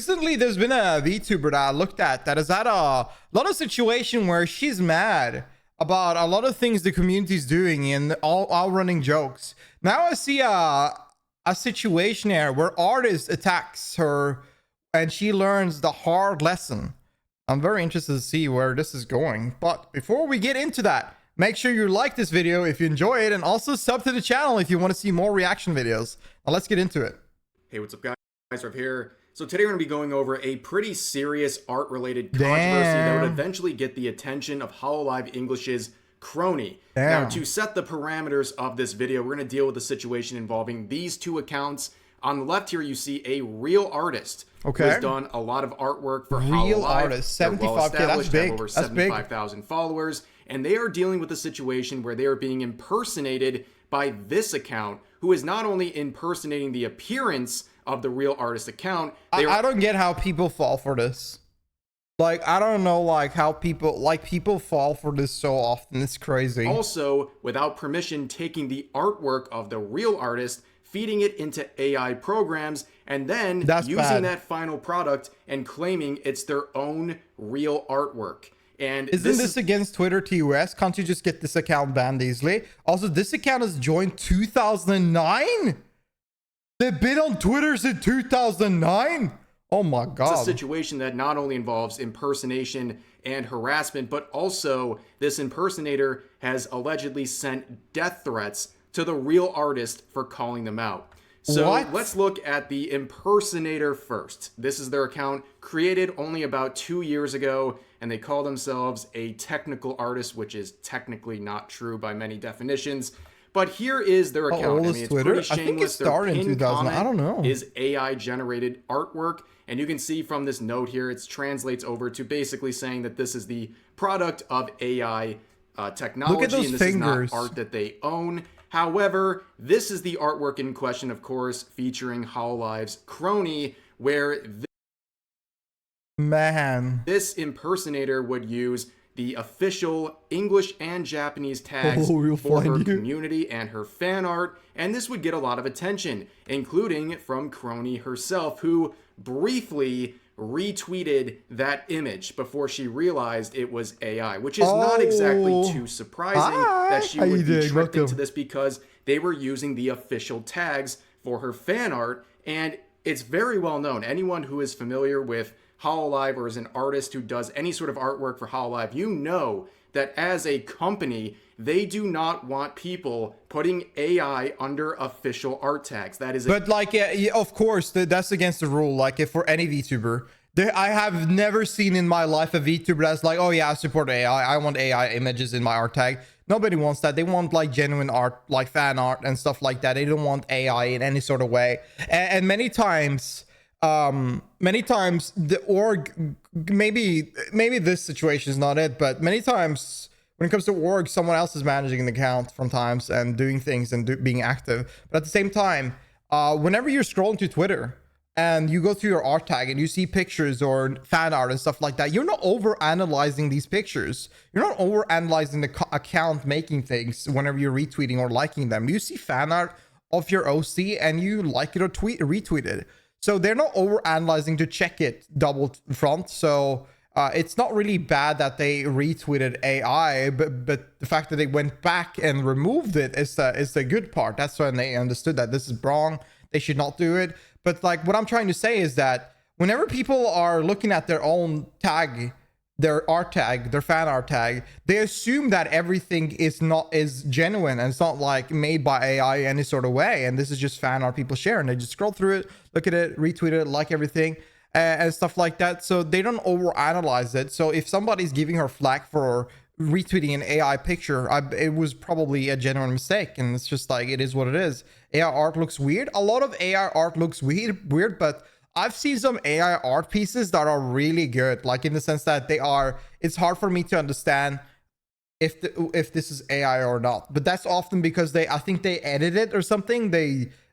recently there's been a VTuber that I looked at that has had a lot of situation where she's mad about a lot of things the community's doing and all running jokes. Now I see a situation here where artist attacks her and she learns the hard lesson. I'm very interested to see where this is going. But before we get into that, make sure you like this video if you enjoy it, and also sub to the channel if you want to see more reaction videos. Now let's get into it. Hey, what's up, guys? Rev here. So today we're going to be going over a pretty serious art-related controversy that would eventually get the attention of Hololive English's Kronii. Now, to set the parameters of this video, we're going to deal with a situation involving these two accounts. On the left here, you see a real artist who has done a lot of artwork for Hololive. Real artist, 75K, that's big. Have over 75,000 followers, and they are dealing with a situation where they are being impersonated by this account, who is not only impersonating the appearance of the real artist account. I don't get how people fall for this. Like, I don't know, like, how people fall for this so often. It's crazy. Also, without permission, taking the artwork of the real artist, feeding it into AI programs, and then using that final product and claiming it's their own real artwork. And isn't this against Twitter TOS? Can't you just get this account banned easily? Also, this account has joined 2009? They've been on Twitter since 2009? Oh my God. It's a situation that not only involves impersonation and harassment, but also this impersonator has allegedly sent death threats to the real artist for calling them out. So let's look at the impersonator first. This is their account, created only about 2 years ago, and they call themselves a technical artist, which is technically not true by many definitions. But here is their account. I mean, it's Twitter? pretty shameless. I think it started in 2000. I don't know. Is AI-generated artwork, and you can see from this note here, it translates over to basically saying that this is the product of AI technology. Look at those and this fingers. is not art that they own. However, this is the artwork in question, of course, featuring Hololive's Kronii, where this impersonator would use the official English and Japanese tags for her community and her fan art, and this would get a lot of attention, including from Kronii herself, who briefly retweeted that image before she realized it was AI, which is not exactly too surprising that she would be tricked into this, because they were using the official tags for her fan art, and it's very well known. Anyone who is familiar with Hololive or is an artist who does any sort of artwork for Hololive, you know that as a company, they do not want people putting AI under official art tags. That is, but like, yeah, of course, that's against the rule. Like, if for any VTuber, I have never seen in my life a VTuber that's like, oh yeah, I support AI. I want AI images in my art tag. Nobody wants that. They want like genuine art, like fan art and stuff like that. They don't want AI in any sort of way. And many times the org, maybe this situation is not it, but many times when it comes to org, someone else is managing the account from times and doing things and being active. But at the same time, whenever you're scrolling to Twitter and you go through your art tag and you see pictures or fan art and stuff like that, you're not over analyzing these pictures. You're not over analyzing the account making things whenever you're retweeting or liking them. You see fan art of your OC and you like it or retweet it. So they're not over analyzing to check it double front. So it's not really bad that they retweeted AI, but the fact that they went back and removed it is the good part. That's when they understood that this is wrong. They should not do it. But like, what I'm trying to say is that whenever people are looking at their own tag, their art tag, their fan art tag, they assume that everything is genuine and it's not like made by AI any sort of way. And this is just fan art people share, and they just scroll through it, look at it, retweet it, like everything and stuff like that. So they don't overanalyze it. So if somebody's giving her flack for retweeting an AI picture, it was probably a genuine mistake, and it's just like, it is what it is. AI art looks weird. A lot of AI art looks weird, but I've seen some AI art pieces that are really good, like in the sense that it's hard for me to understand if this is AI or not. But that's often because I think they edit it or something.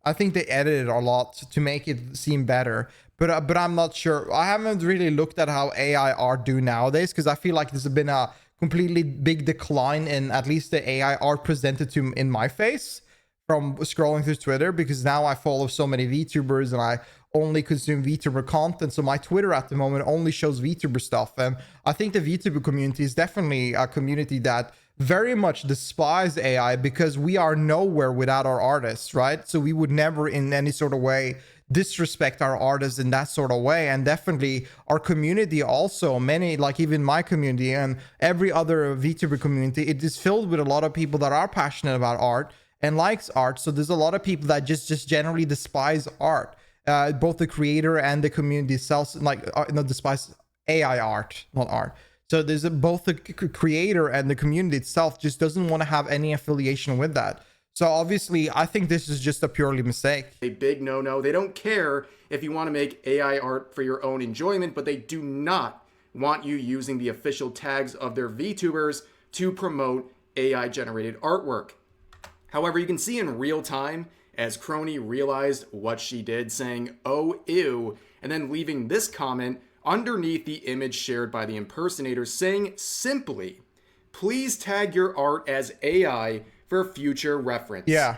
I think they edit it a lot to make it seem better. But I'm not sure. I haven't really looked at how AI art do nowadays, because I feel like there's been a completely big decline in at least the AI art presented to in my face from scrolling through Twitter, because now I follow so many VTubers and I only consume VTuber content. So my Twitter at the moment only shows VTuber stuff. And I think the VTuber community is definitely a community that very much despise AI because we are nowhere without our artists, right? So we would never in any sort of way disrespect our artists in that sort of way. And definitely our community also, many, like even my community and every other VTuber community, it is filled with a lot of people that are passionate about art and likes art. So there's a lot of people that just generally despise art, both the creator and the community itself, like despise AI art, not art. So there's both the creator and the community itself just doesn't want to have any affiliation with that. So obviously, I think this is just a purely mistake. A big no-no. They don't care if you want to make AI art for your own enjoyment, but they do not want you using the official tags of their VTubers to promote AI-generated artwork. However, you can see in real time as Kronii realized what she did, saying, "Oh, ew," and then leaving this comment underneath the image shared by the impersonator saying simply, "Please tag your art as AI for future reference." Yeah.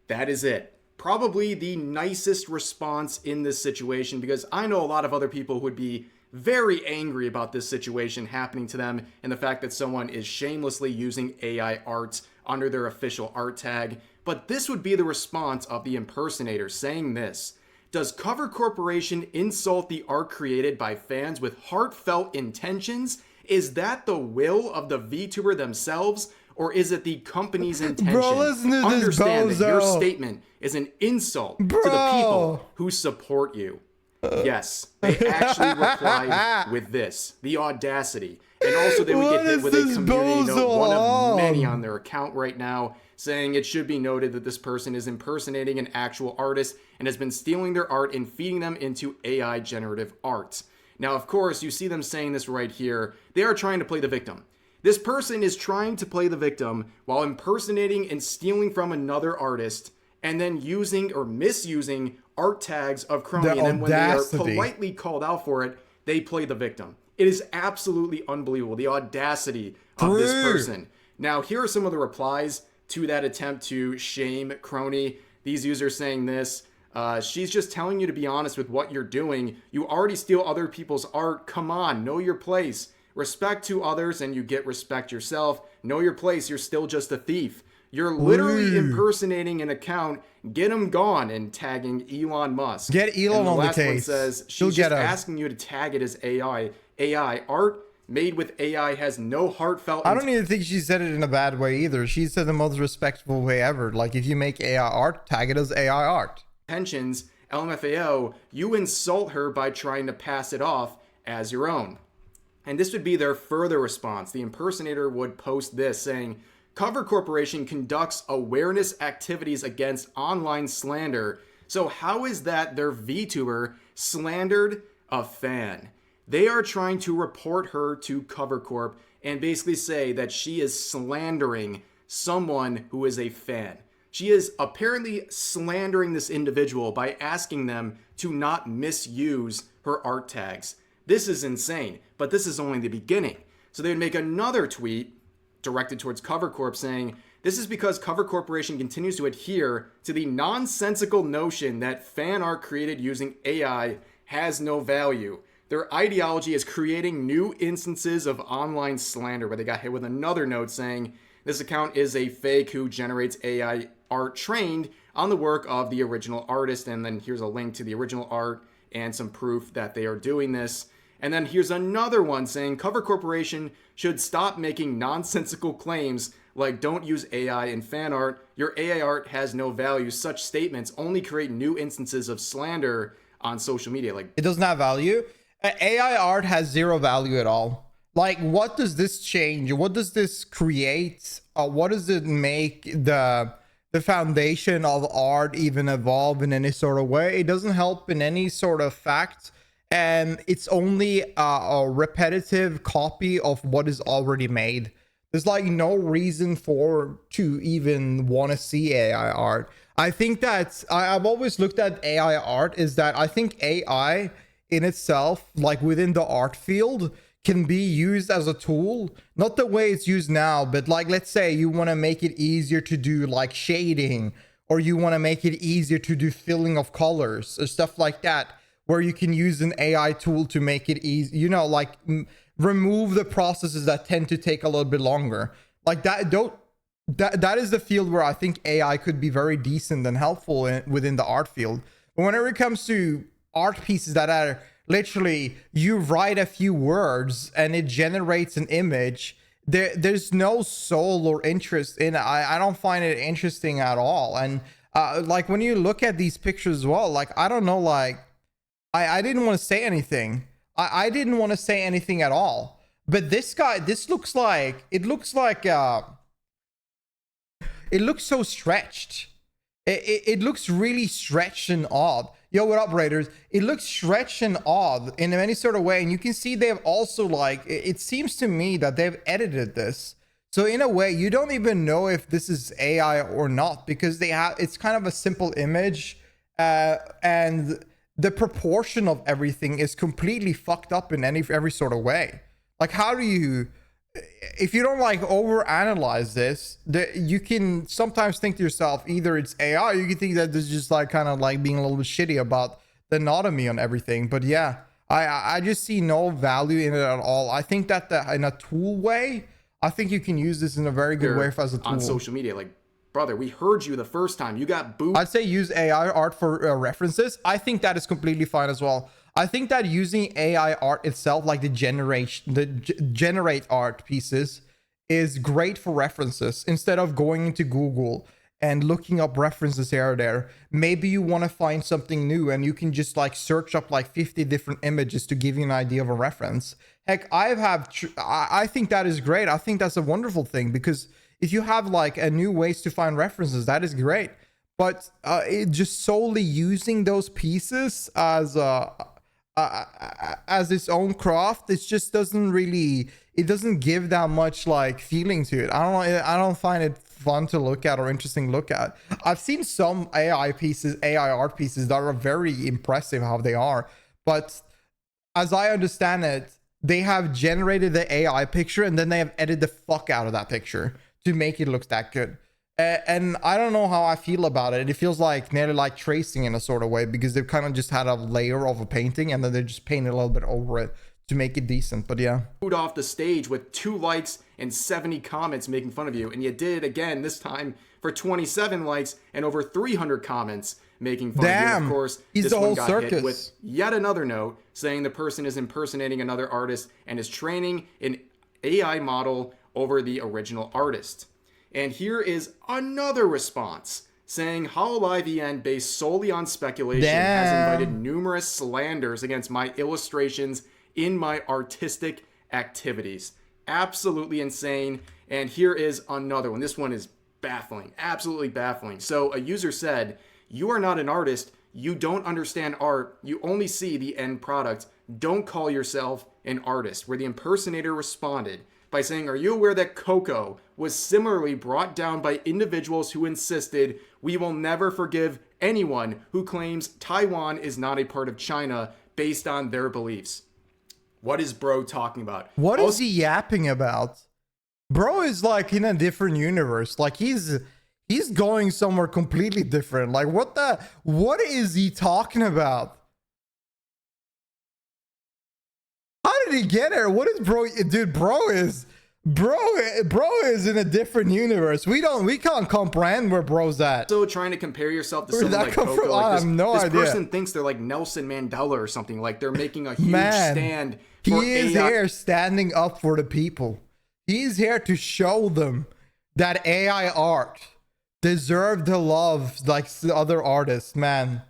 That is it. Probably the nicest response in this situation, because I know a lot of other people would be very angry about this situation happening to them and the fact that someone is shamelessly using AI art under their official art tag. But this would be the response of the impersonator saying this: "Does Cover Corporation insult the art created by fans with heartfelt intentions? Is that the will of the VTuber themselves? Or is it the company's intention?" Bro, listen to this Understand that your bozo. statement is an insult to the Bro. people who support you. Yes, they actually replied with this. The audacity. And also they would What get hit is with a this community note, bozo one of on? many on their account right now, saying it should be noted that this person is impersonating an actual artist and has been stealing their art and feeding them into AI generative art. Now, of course, you see them saying this right here. They are trying to play the victim. This person is trying to play the victim while impersonating and stealing from another artist and then using or misusing art tags of Kronii. And then when they are politely called out for it, they play the victim. It is absolutely unbelievable, the audacity of this person. Now, here are some of the replies to that attempt to shame Kronii. These users saying this: "She's just telling you to be honest with what you're doing. You already steal other people's art. Come on, know your place. Respect to others and you get respect yourself. Know your place, you're still just a thief. You're literally impersonating an account. Get him gone," and tagging Elon Musk. Get Elon and the on last the case. one says, "She's just asking you to tag it as AI. AI art made with AI has no heartfelt." I don't even think she said it in a bad way either. She said the most respectful way ever. Like, if you make AI art, tag it as AI art. Intentions, LMFAO, you insult her by trying to pass it off as your own. And this would be their further response. The impersonator would post this saying, "Cover Corporation conducts awareness activities against online slander. So how is that their VTuber slandered a fan? They are trying to report her to Cover Corp and basically say that she is slandering someone who is a fan. She is apparently slandering this individual by asking them to not misuse her art tags. This is insane, but this is only the beginning." So they would make another tweet directed towards Cover Corp saying, "This is because Cover Corporation continues to adhere to the nonsensical notion that fan art created using AI has no value. Their ideology is creating new instances of online slander," but they got hit with another note saying, "This account is a fake who generates AI art trained on the work of the original artist." And then here's a link to the original art and some proof that they are doing this. And then here's another one saying, "Cover Corporation should stop making nonsensical claims like don't use AI in fan art. Your AI art has no value. Such statements only create new instances of slander on social media." Like, it doesn't have value. AI art has zero value at all. Like, what does this change? What does this create? What does it make the foundation of art even evolve in any sort of way? It doesn't help in any sort of fact. And it's only a repetitive copy of what is already made. There's like no reason to even want to see AI art. I think that I've always looked at AI art is that I think AI in itself, like within the art field, can be used as a tool, not the way it's used now, but like, let's say you want to make it easier to do like shading or you want to make it easier to do filling of colors or stuff like that, where you can use an AI tool to make it easy, you know, like remove the processes that tend to take a little bit longer. Like that is the field where I think AI could be very decent and helpful within the art field. But whenever it comes to art pieces that are literally, you write a few words and it generates an image, there's no soul or interest in it. I don't find it interesting at all. And like when you look at these pictures as well, like I don't know, like I didn't want to say anything. I didn't want to say anything at all. But this guy, this looks like, it looks so stretched. It looks really stretched and odd. Yo, what up, Raiders? It looks stretched and odd in any sort of way. And you can see they've also, like, it seems to me that they've edited this. So in a way, you don't even know if this is AI or not, because it's kind of a simple image. And the proportion of everything is completely fucked up in every sort of way. Like, how do you, if you don't like overanalyze this, you can sometimes think to yourself, either it's AI, or you can think that this is just like kind of like being a little bit shitty about the anatomy on everything. But yeah, I just see no value in it at all. I think that in a tool way, I think you can use this in a very good way as a tool. On social media, like, brother, we heard you the first time. You got booed. I'd say use AI art for references. I think that is completely fine as well. I think that using AI art itself, like the generate art pieces, is great for references. Instead of going into Google and looking up references here or there, maybe you want to find something new and you can just like search up like 50 different images to give you an idea of a reference. Heck, I think that is great. I think that's a wonderful thing, because if you have like a new ways to find references, that is great. But it just solely using those pieces as its own craft, it just doesn't really, it doesn't give that much like feeling to it. I don't find it fun to look at or interesting to look at. I've seen some AI art pieces that are very impressive how they are, but as I understand it, they have generated the AI picture and then they have edited the fuck out of that picture to make it look that good. And I don't know how I feel about it. It feels like nearly like tracing in a sort of way, because they've kind of just had a layer of a painting and then they just painted a little bit over it to make it decent. But yeah. Booed off the stage with 2 likes and 70 comments making fun of you. And you did it again, this time for 27 likes and over 300 comments making fun of you. Of course, he's this the one whole got circus. hit with yet another note saying the person is impersonating another artist and is training an AI model over the original artist. And here is another response saying Hololive EN, based solely on speculation, has invited numerous slanders against my illustrations in my artistic activities. Absolutely insane. And here is another one. This one is baffling, absolutely baffling. So a user said, "You are not an artist. You don't understand art. You only see the end product. Don't call yourself an artist." Where the impersonator responded by saying, "Are you aware that Coco was similarly brought down by individuals who insisted we will never forgive anyone who claims Taiwan is not a part of China based on their beliefs?" What is bro talking about? What is he yapping about? Bro is like in a different universe. Like he's going somewhere completely different. Like what is he talking about? How did he get there? What is bro? Dude, bro is in a different universe. We can't comprehend where bro's at. So trying to compare yourself to someone like Coco, from? like I this, have no this idea. person thinks they're like Nelson Mandela or something. Like they're making a huge stand. He is here standing up for the people. He's here to show them that AI art deserve the love like other artists, man.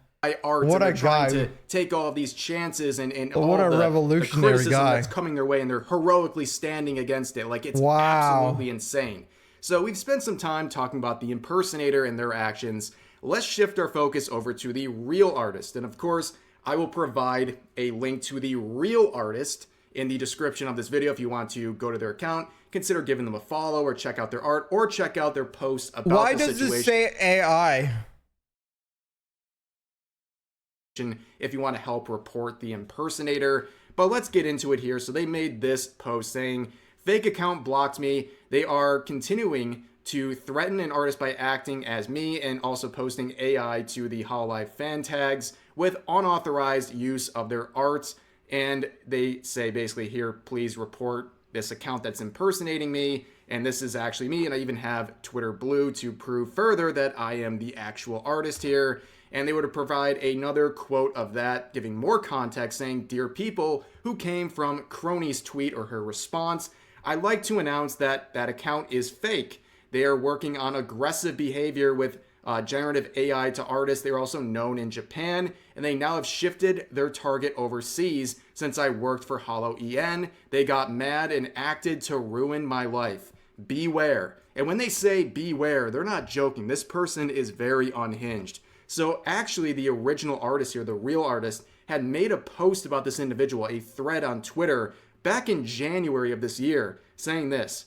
Art, what and a they're trying guy. to take all of these chances and what all a revolutionary the criticism guy that's coming their way, and they're heroically standing against it. Like, it's absolutely insane. So we've spent some time talking about the impersonator and their actions. Let's shift our focus over to the real artist. And of course, I will provide a link to the real artist in the description of this video. If you want to go to their account, consider giving them a follow or check out their art or check out their posts about the situation. Why does this say AI? If you want to help report the impersonator. But let's get into it here. So they made this post saying, "Fake account blocked me. They are continuing to threaten an artist by acting as me and also posting AI to the Hololive fan tags with unauthorized use of their art. And they say basically, here, please report this account that's impersonating me. And this is actually me. And I even have Twitter Blue to prove further that I am the actual artist here. And they would provide another quote of that, giving more context, saying, "Dear people who came from Kronii's tweet or her response, I'd like to announce that that account is fake. They are working on aggressive behavior with generative AI to artists. They are also known in Japan, and they now have shifted their target overseas. Since I worked for Hollow EN, they got mad and acted to ruin my life. Beware." And when they say beware, they're not joking. This person is very unhinged. So actually, the original artist here, the real artist, had made a post about this individual, a thread on Twitter, back in January of this year, saying this: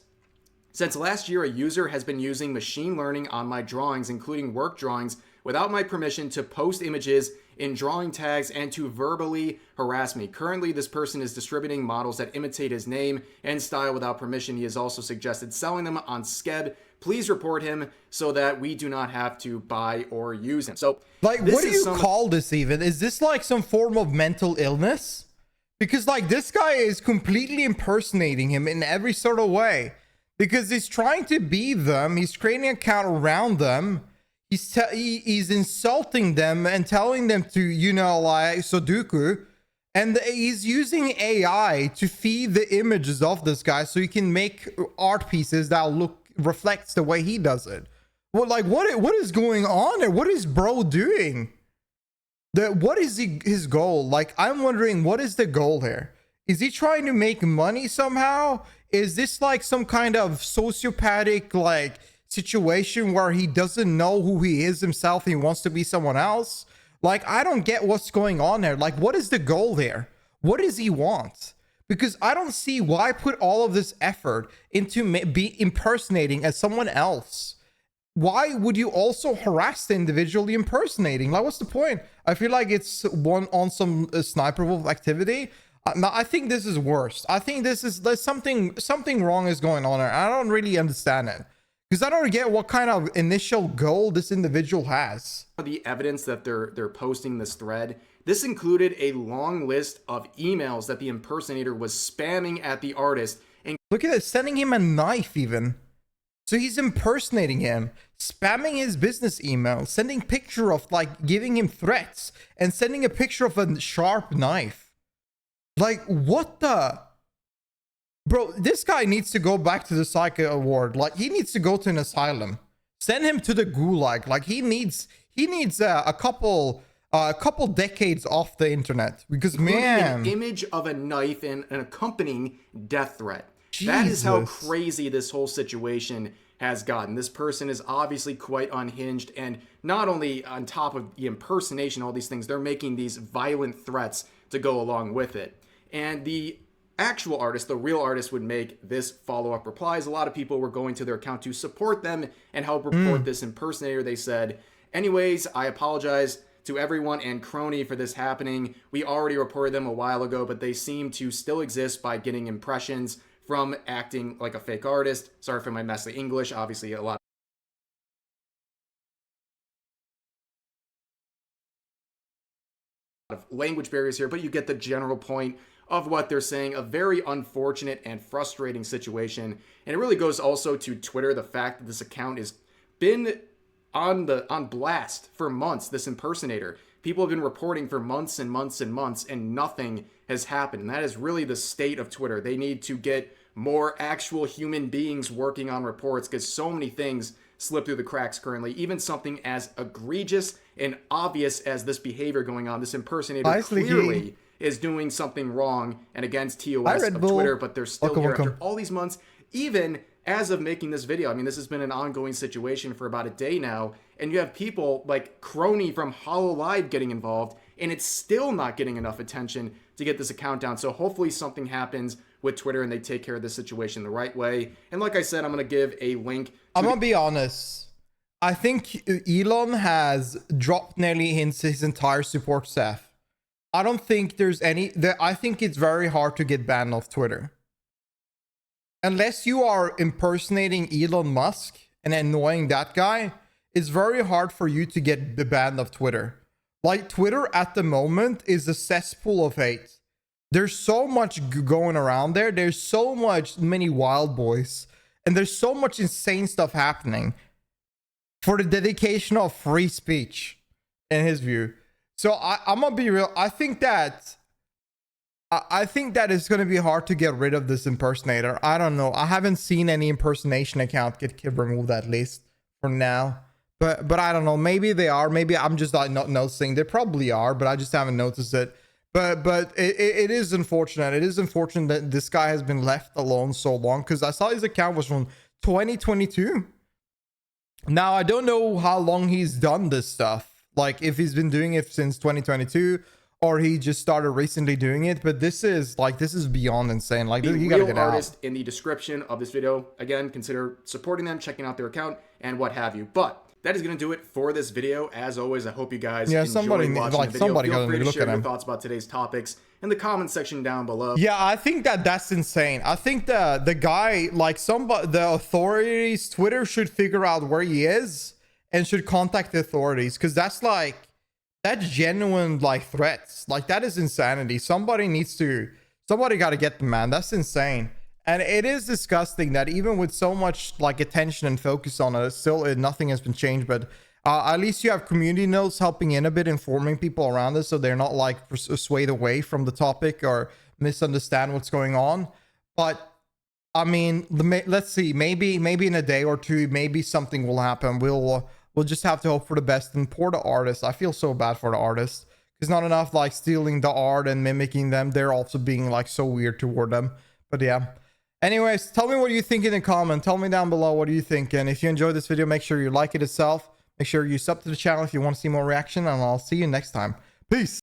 "Since last year, a user has been using machine learning on my drawings, including work drawings, without my permission to post images in drawing tags and to verbally harass me. Currently, this person is distributing models that imitate his name and style without permission. He has also suggested selling them on Skeb. Please report him so that we do not have to buy or use him." So, like, what do you call this even? Is this like some form of mental illness? Because like this guy is completely impersonating him in every sort of way. Because he's trying to be them. He's creating an account around them. He's insulting them and telling them to, you know, like Sudoku. And he's using AI to feed the images of this guy so he can make art pieces that reflects the way he does it. Well, like what is going on there? What is bro doing? What is his goal? Like, I'm wondering, what is the goal here? Is he trying to make money somehow? Is this like some kind of sociopathic like situation where he doesn't know who he is himself and he wants to be someone else? Like, I don't get what's going on there. Like, what is the goal there? What does he want? Because I don't see why put all of this effort into be impersonating as someone else. Why would you also harass the individual impersonating? Like, what's the point? I feel like it's one on some sniper wolf activity. No, I think this is worse. I think there's something wrong is going on there. I don't really understand it. Because I don't get what kind of initial goal this individual has. The evidence that they're posting this thread, this included a long list of emails that the impersonator was spamming at the artist. And look at it, sending him a knife even. So he's impersonating him, spamming his business email, sending picture of like giving him threats and sending a picture of a sharp knife. Like, what the? Bro, this guy needs to go back to the psych ward. Like, he needs to go to an asylum. Send him to the gulag. Like, he needs a couple decades off the internet. Because, man, an image of a knife and an accompanying death threat. Jesus. That is how crazy this whole situation has gotten. This person is obviously quite unhinged, and not only on top of the impersonation, all these things, they're making these violent threats to go along with it. And the actual artist, the real artist, would make this follow-up replies. A lot of people were going to their account to support them and help report this impersonator. They said, "Anyways, I apologize to everyone and Kronii for this happening. We already reported them a while ago, but they seem to still exist by getting impressions from acting like a fake artist." Sorry for my messy English. Obviously, a lot of language barriers here, but you get the general point of what they're saying. A very unfortunate and frustrating situation. And it really goes also to Twitter, the fact that this account has been on blast for months, this impersonator. People have been reporting for months and months and months, and nothing has happened. And that is really the state of Twitter. They need to get more actual human beings working on reports, because so many things slip through the cracks currently. Even something as egregious and obvious as this behavior going on. This impersonator clearly is doing something wrong and against TOS of Twitter, but they're still here after all these months. Even as of making this video, I mean, this has been an ongoing situation for about a day now, and you have people like Kronii from Hololive getting involved, and it's still not getting enough attention to get this account down. So hopefully something happens with Twitter and they take care of this situation the right way. And like I said, I'm going to give a link. I'm going to be honest. I think Elon has dropped nearly his entire support staff. I don't think there's any... I think it's very hard to get banned off Twitter. Unless you are impersonating Elon Musk and annoying that guy, it's very hard for you to get the banned of Twitter. Like, Twitter at the moment is a cesspool of hate. There's so much going around there. There's so many wild boys, and there's so much insane stuff happening for the dedication of free speech, in his view. So I'm gonna be real. I think that it's gonna be hard to get rid of this impersonator. I don't know. I haven't seen any impersonation account get removed, at least for now. But I don't know. Maybe they are. Maybe I'm just not noticing. They probably are, but I just haven't noticed it. But it is unfortunate. It is unfortunate that this guy has been left alone so long, because I saw his account was from 2022. Now, I don't know how long he's done this stuff. Like, if he's been doing it since 2022 or he just started recently doing it. But this is beyond insane. Like, you gotta get out. Artist in the description of this video. Again, consider supporting them, checking out their account, and what have you. But that is going to do it for this video. As always, I hope you guys enjoyed watching the video. Feel free to share your thoughts about today's topics in the comment section down below. Yeah, I think that's insane. I think the guy, like, the authorities, Twitter should figure out where he is and should contact the authorities, because that's genuine, like, threats. Like, that is insanity. Somebody got to get the man. That's insane. And it is disgusting that even with so much, like, attention and focus on it, still nothing has been changed. But at least you have community notes helping in a bit, informing people around this, so they're not, like, swayed away from the topic or misunderstand what's going on. But I mean, let's see. Maybe in a day or two, maybe something will happen. We'll just have to hope for the best. And poor the artists. I feel so bad for the artists. It's not enough, like, stealing the art and mimicking them. They're also being, like, so weird toward them. But yeah. Anyways, tell me what you think in the comment. Tell me down below what do you think. And if you enjoyed this video, make sure you like it itself. Make sure you sub to the channel if you want to see more reaction. And I'll see you next time. Peace.